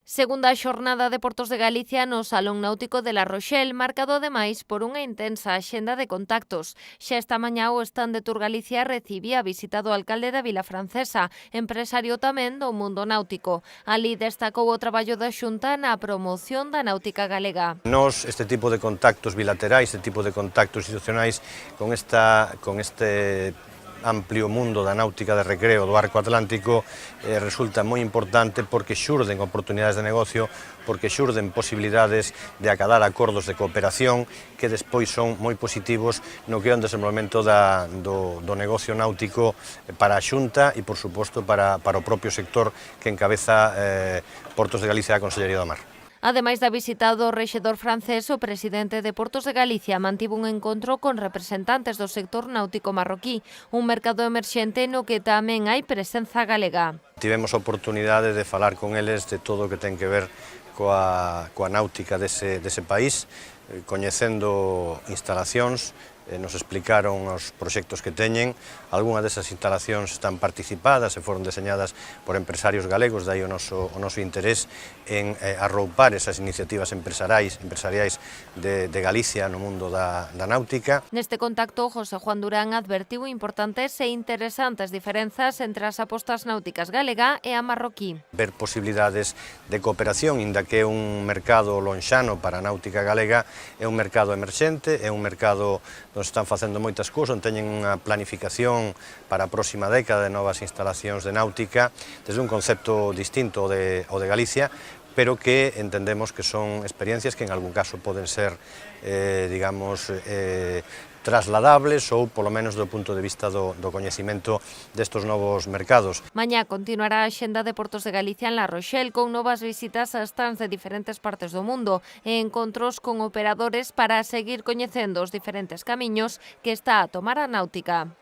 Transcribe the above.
Segunda xornada de Portos de Galicia no Salón Náutico de La Rochelle, marcado ademais por unha intensa axenda de contactos. Xa esta mañá o stand de Tour Galicia recibía a visita do alcalde da Vila Francesa, empresario tamén do mundo náutico. Ali destacou o traballo da Xunta na promoción da náutica galega. Nos, este tipo de contactos bilaterais, este tipo de contactos institucionais con este amplio mundo da náutica de recreo do arco atlántico resulta moi importante porque xurden oportunidades de negocio, porque xurden posibilidades de acadar acordos de cooperación que despois son moi positivos no que é o desenvolvemento do negocio náutico para a Xunta e, por suposto, para o propio sector que encabeza Portos de Galicia e a Consellería do Mar. Ademais da visita do rexedor francés, o presidente de Portos de Galicia mantivo un encontro con representantes do sector náutico marroquí, un mercado emerxente no que tamén hai presenza galega. Tivemos a oportunidade de falar con eles de todo o que ten que ver coa náutica dese país, coñecendo instalacións, nos explicaron os proxectos que teñen. Algúnas desas instalacións están participadas e foron deseñadas por empresarios galegos, dai o noso interés en arroupar esas iniciativas empresariais de Galicia no mundo da náutica. Neste contacto, José Juan Durán advertiu importantes e interesantes diferenzas entre as apostas náuticas galega e a marroquí. Ver posibilidades de cooperación, inda que é un mercado lonxano para a náutica galega, é un mercado emerxente, é un mercado onde están facendo moitas cousas, onde teñen unha planificación para a próxima década de novas instalacións de náutica, desde un concepto distinto ao de Galicia, pero que entendemos que son experiencias que en algún caso poden ser, trasladables ou, polo menos, do punto de vista do coñecimento destos novos mercados. Mañá continuará a axenda de Portos de Galicia en La Rochelle con novas visitas a stands de diferentes partes do mundo e encontros con operadores para seguir coñecendo os diferentes camiños que está a tomar a náutica.